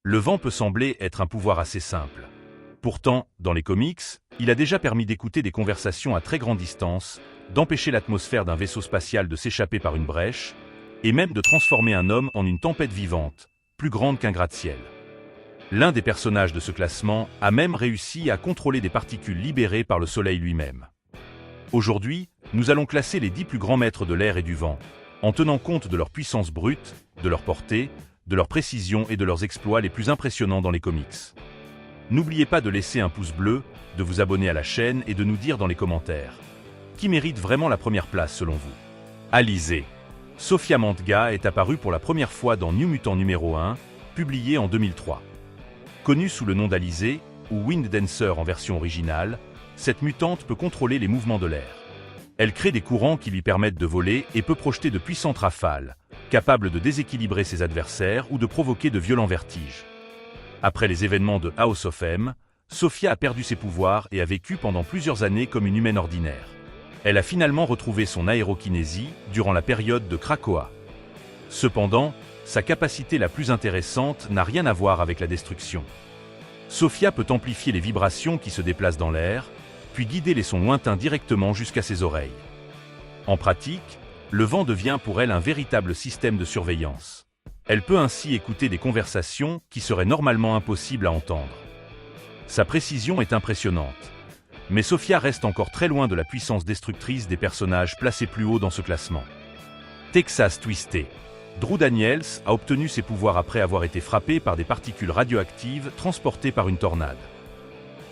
Le vent peut sembler être un pouvoir assez simple. Pourtant, dans les comics, il a déjà permis d'écouter des conversations à très grande distance, d'empêcher l'atmosphère d'un vaisseau spatial de s'échapper par une brèche, et même de transformer un homme en une tempête vivante, plus grande qu'un gratte-ciel. L'un des personnages de ce classement a même réussi à contrôler des particules libérées par le Soleil lui-même. Aujourd'hui, nous allons classer les 10 plus grands maîtres de l'air et du vent, en tenant compte de leur puissance brute, de leur portée, de leur précision et de leurs exploits les plus impressionnants dans les comics. N'oubliez pas de laisser un pouce bleu, de vous abonner à la chaîne et de nous dire dans les commentaires qui mérite vraiment la première place selon vous. Alizée. Sophia Mantga est apparue pour la première fois dans New Mutant numéro 1, publié en 2003. Connue sous le nom d'Alizée, ou Wind Dancer en version originale, cette mutante peut contrôler les mouvements de l'air. Elle crée des courants qui lui permettent de voler et peut projeter de puissantes rafales, capables de déséquilibrer ses adversaires ou de provoquer de violents vertiges. Après les événements de House of M, Sophia a perdu ses pouvoirs et a vécu pendant plusieurs années comme une humaine ordinaire. Elle a finalement retrouvé son aérokinésie durant la période de Krakoa. Cependant, sa capacité la plus intéressante n'a rien à voir avec la destruction. Sophia peut amplifier les vibrations qui se déplacent dans l'air, puis guider les sons lointains directement jusqu'à ses oreilles. En pratique, le vent devient pour elle un véritable système de surveillance. Elle peut ainsi écouter des conversations qui seraient normalement impossibles à entendre. Sa précision est impressionnante. Mais Sophia reste encore très loin de la puissance destructrice des personnages placés plus haut dans ce classement. Texas Twisté. Drew Daniels a obtenu ses pouvoirs après avoir été frappé par des particules radioactives transportées par une tornade.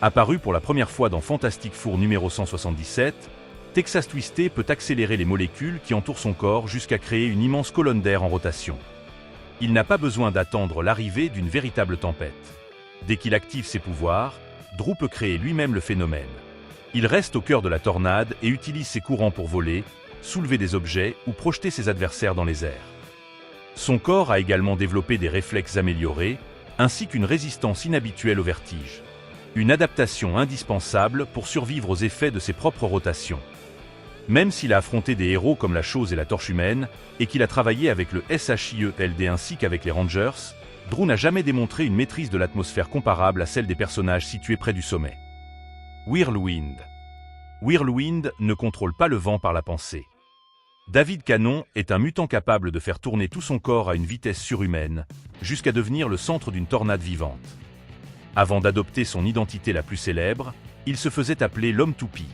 Apparu pour la première fois dans Fantastic Four numéro 177, Texas Twisté peut accélérer les molécules qui entourent son corps jusqu'à créer une immense colonne d'air en rotation. Il n'a pas besoin d'attendre l'arrivée d'une véritable tempête. Dès qu'il active ses pouvoirs, Drew peut créer lui-même le phénomène. Il reste au cœur de la tornade et utilise ses courants pour voler, soulever des objets ou projeter ses adversaires dans les airs. Son corps a également développé des réflexes améliorés, ainsi qu'une résistance inhabituelle au vertige. Une adaptation indispensable pour survivre aux effets de ses propres rotations. Même s'il a affronté des héros comme la Chose et la Torche Humaine, et qu'il a travaillé avec le SHIELD ainsi qu'avec les Rangers, Drew n'a jamais démontré une maîtrise de l'atmosphère comparable à celle des personnages situés près du sommet. Whirlwind. Whirlwind ne contrôle pas le vent par la pensée. David Cannon est un mutant capable de faire tourner tout son corps à une vitesse surhumaine, jusqu'à devenir le centre d'une tornade vivante. Avant d'adopter son identité la plus célèbre, il se faisait appeler l'Homme Toupie.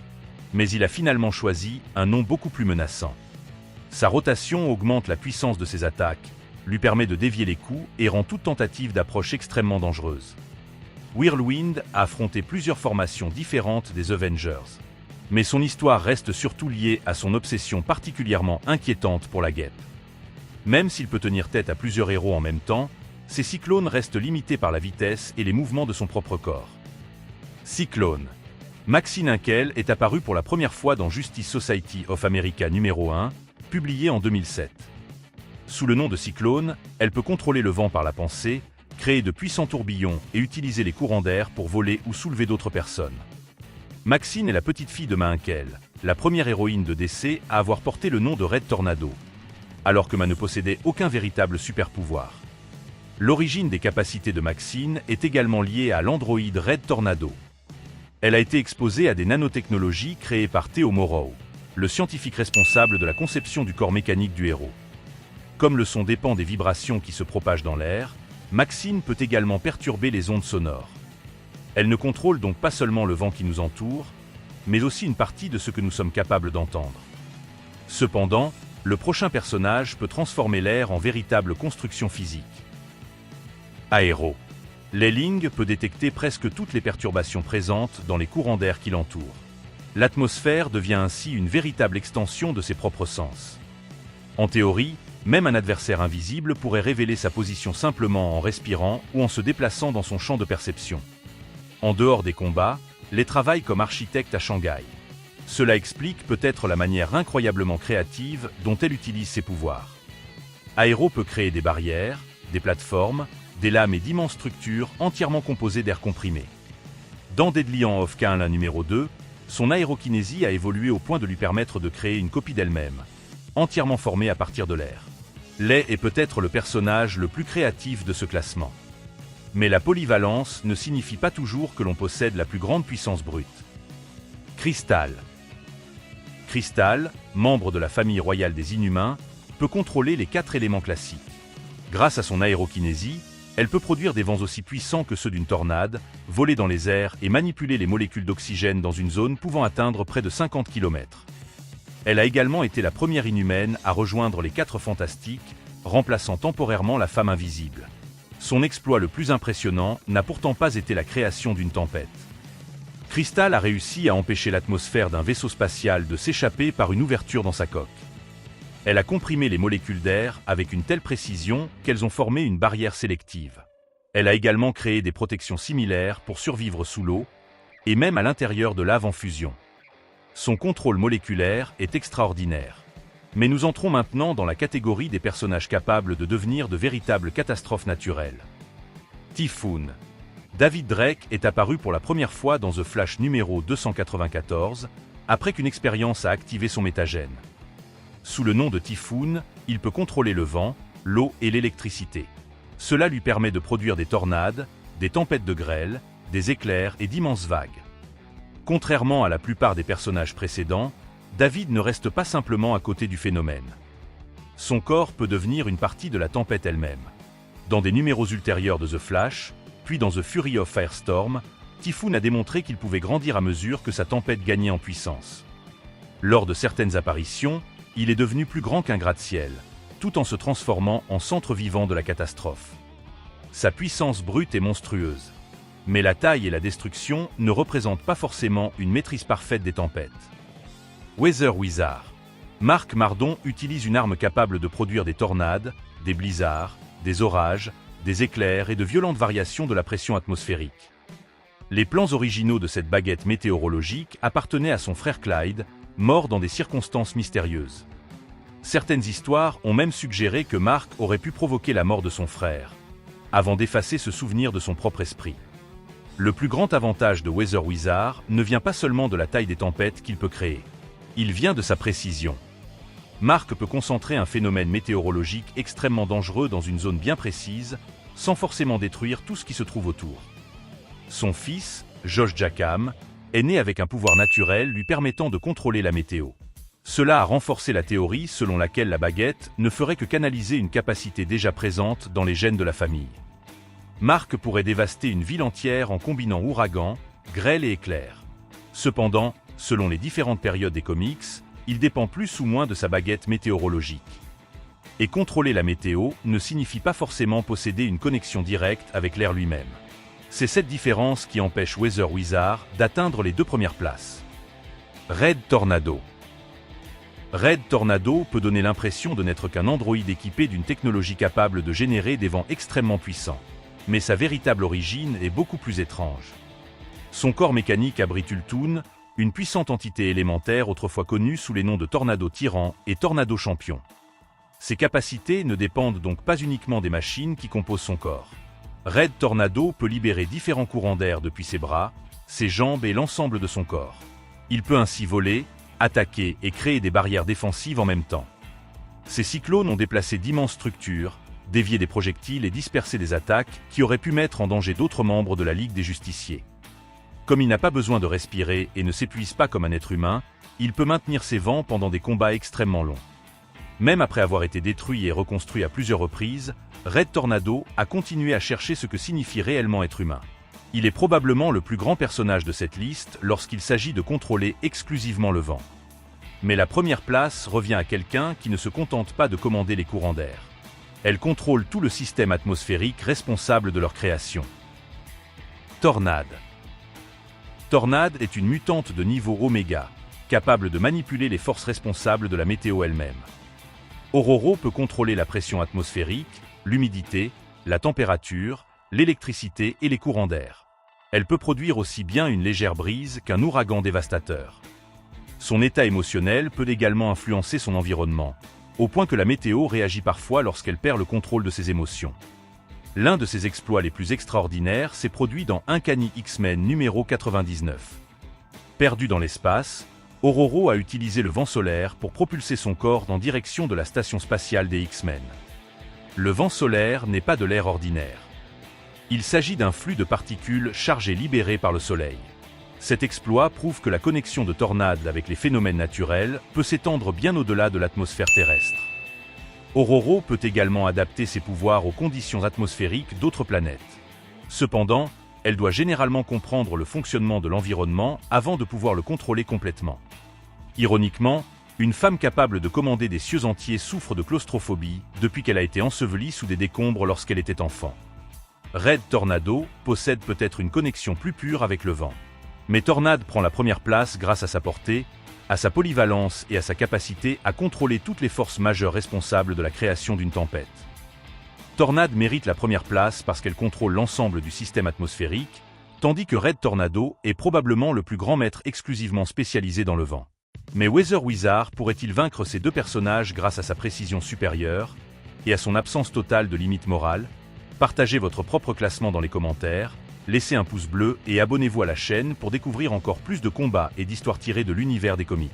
Mais il a finalement choisi un nom beaucoup plus menaçant. Sa rotation augmente la puissance de ses attaques, lui permet de dévier les coups et rend toute tentative d'approche extrêmement dangereuse. Whirlwind a affronté plusieurs formations différentes des Avengers. Mais son histoire reste surtout liée à son obsession particulièrement inquiétante pour la guêpe. Même s'il peut tenir tête à plusieurs héros en même temps, ses cyclones restent limités par la vitesse et les mouvements de son propre corps. Cyclone. Maxine Hinkel est apparue pour la première fois dans Justice Society of America numéro 1, publié en 2007. Sous le nom de Cyclone, elle peut contrôler le vent par la pensée, créer de puissants tourbillons et utiliser les courants d'air pour voler ou soulever d'autres personnes. Maxine est la petite fille de Ma Hinkel, la première héroïne de DC à avoir porté le nom de Red Tornado, alors que Ma ne possédait aucun véritable super-pouvoir. L'origine des capacités de Maxine est également liée à l'androïde Red Tornado. Elle a été exposée à des nanotechnologies créées par Theo Morrow, le scientifique responsable de la conception du corps mécanique du héros. Comme le son dépend des vibrations qui se propagent dans l'air, Maxine peut également perturber les ondes sonores. Elle ne contrôle donc pas seulement le vent qui nous entoure, mais aussi une partie de ce que nous sommes capables d'entendre. Cependant, le prochain personnage peut transformer l'air en véritable construction physique. Aéro. Lelling peut détecter presque toutes les perturbations présentes dans les courants d'air qui l'entourent. L'atmosphère devient ainsi une véritable extension de ses propres sens. En théorie, même un adversaire invisible pourrait révéler sa position simplement en respirant ou en se déplaçant dans son champ de perception. En dehors des combats, elle travaille comme architecte à Shanghai. Cela explique peut-être la manière incroyablement créative dont elle utilise ses pouvoirs. Aéro peut créer des barrières, des plateformes, des lames et d'immenses structures entièrement composées d'air comprimé. Dans Deadly Hand of Ka'Un numéro 2, son aérokinésie a évolué au point de lui permettre de créer une copie d'elle-même, entièrement formée à partir de l'air. Lei est peut-être le personnage le plus créatif de ce classement. Mais la polyvalence ne signifie pas toujours que l'on possède la plus grande puissance brute. Crystal. Crystal, membre de la famille royale des Inhumains, peut contrôler les 4 éléments classiques. Grâce à son aérokinésie, elle peut produire des vents aussi puissants que ceux d'une tornade, voler dans les airs et manipuler les molécules d'oxygène dans une zone pouvant atteindre près de 50 km. Elle a également été la première inhumaine à rejoindre les 4 Fantastiques, remplaçant temporairement la femme invisible. Son exploit le plus impressionnant n'a pourtant pas été la création d'une tempête. Crystal a réussi à empêcher l'atmosphère d'un vaisseau spatial de s'échapper par une ouverture dans sa coque. Elle a comprimé les molécules d'air avec une telle précision qu'elles ont formé une barrière sélective. Elle a également créé des protections similaires pour survivre sous l'eau, et même à l'intérieur de laves en fusion. Son contrôle moléculaire est extraordinaire. Mais nous entrons maintenant dans la catégorie des personnages capables de devenir de véritables catastrophes naturelles. Typhoon. David Drake est apparu pour la première fois dans The Flash numéro 294, après qu'une expérience a activé son métagène. Sous le nom de Typhoon, il peut contrôler le vent, l'eau et l'électricité. Cela lui permet de produire des tornades, des tempêtes de grêle, des éclairs et d'immenses vagues. Contrairement à la plupart des personnages précédents, David ne reste pas simplement à côté du phénomène. Son corps peut devenir une partie de la tempête elle-même. Dans des numéros ultérieurs de The Flash, puis dans The Fury of Firestorm, Typhoon a démontré qu'il pouvait grandir à mesure que sa tempête gagnait en puissance. Lors de certaines apparitions, il est devenu plus grand qu'un gratte-ciel, tout en se transformant en centre vivant de la catastrophe. Sa puissance brute est monstrueuse. Mais la taille et la destruction ne représentent pas forcément une maîtrise parfaite des tempêtes. Weather Wizard. Marc Mardon utilise une arme capable de produire des tornades, des blizzards, des orages, des éclairs et de violentes variations de la pression atmosphérique. Les plans originaux de cette baguette météorologique appartenaient à son frère Clyde, mort dans des circonstances mystérieuses. Certaines histoires ont même suggéré que Marc aurait pu provoquer la mort de son frère, avant d'effacer ce souvenir de son propre esprit. Le plus grand avantage de Weather Wizard ne vient pas seulement de la taille des tempêtes qu'il peut créer. Il vient de sa précision. Marc peut concentrer un phénomène météorologique extrêmement dangereux dans une zone bien précise, sans forcément détruire tout ce qui se trouve autour. Son fils, Josh Jackham, est né avec un pouvoir naturel lui permettant de contrôler la météo. Cela a renforcé la théorie selon laquelle la baguette ne ferait que canaliser une capacité déjà présente dans les gènes de la famille. Marc pourrait dévaster une ville entière en combinant ouragans, grêle et éclairs. Cependant, selon les différentes périodes des comics, il dépend plus ou moins de sa baguette météorologique. Et contrôler la météo ne signifie pas forcément posséder une connexion directe avec l'air lui-même. C'est cette différence qui empêche Weather Wizard d'atteindre les 2 premières places. Red Tornado. Red Tornado peut donner l'impression de n'être qu'un androïde équipé d'une technologie capable de générer des vents extrêmement puissants. Mais sa véritable origine est beaucoup plus étrange. Son corps mécanique abrite Ultoon, une puissante entité élémentaire autrefois connue sous les noms de Tornado Tyran et Tornado Champion. Ses capacités ne dépendent donc pas uniquement des machines qui composent son corps. Red Tornado peut libérer différents courants d'air depuis ses bras, ses jambes et l'ensemble de son corps. Il peut ainsi voler, attaquer et créer des barrières défensives en même temps. Ces cyclones ont déplacé d'immenses structures, dévié des projectiles et dispersé des attaques qui auraient pu mettre en danger d'autres membres de la Ligue des Justiciers. Comme il n'a pas besoin de respirer et ne s'épuise pas comme un être humain, il peut maintenir ses vents pendant des combats extrêmement longs. Même après avoir été détruit et reconstruit à plusieurs reprises, Red Tornado a continué à chercher ce que signifie réellement être humain. Il est probablement le plus grand personnage de cette liste lorsqu'il s'agit de contrôler exclusivement le vent. Mais la première place revient à quelqu'un qui ne se contente pas de commander les courants d'air. Elle contrôle tout le système atmosphérique responsable de leur création. Tornade. Tornade est une mutante de niveau Oméga, capable de manipuler les forces responsables de la météo elle-même. Ororo peut contrôler la pression atmosphérique, l'humidité, la température, l'électricité et les courants d'air. Elle peut produire aussi bien une légère brise qu'un ouragan dévastateur. Son état émotionnel peut également influencer son environnement, au point que la météo réagit parfois lorsqu'elle perd le contrôle de ses émotions. L'un de ses exploits les plus extraordinaires s'est produit dans Uncanny X-Men numéro 99. Perdu dans l'espace, Ororo a utilisé le vent solaire pour propulser son corps en direction de la station spatiale des X-Men. Le vent solaire n'est pas de l'air ordinaire. Il s'agit d'un flux de particules chargées libérées par le Soleil. Cet exploit prouve que la connexion de Tornad avec les phénomènes naturels peut s'étendre bien au-delà de l'atmosphère terrestre. Ororo peut également adapter ses pouvoirs aux conditions atmosphériques d'autres planètes. Cependant, elle doit généralement comprendre le fonctionnement de l'environnement avant de pouvoir le contrôler complètement. Ironiquement, une femme capable de commander des cieux entiers souffre de claustrophobie depuis qu'elle a été ensevelie sous des décombres lorsqu'elle était enfant. Red Tornado possède peut-être une connexion plus pure avec le vent. Mais Tornad prend la première place grâce à sa portée, à sa polyvalence et à sa capacité à contrôler toutes les forces majeures responsables de la création d'une tempête. Tornad mérite la première place parce qu'elle contrôle l'ensemble du système atmosphérique, tandis que Red Tornado est probablement le plus grand maître exclusivement spécialisé dans le vent. Mais Weather Wizard pourrait-il vaincre ces deux personnages grâce à sa précision supérieure et à son absence totale de limite morale? Partagez votre propre classement dans les commentaires, laissez un pouce bleu et abonnez-vous à la chaîne pour découvrir encore plus de combats et d'histoires tirées de l'univers des comics.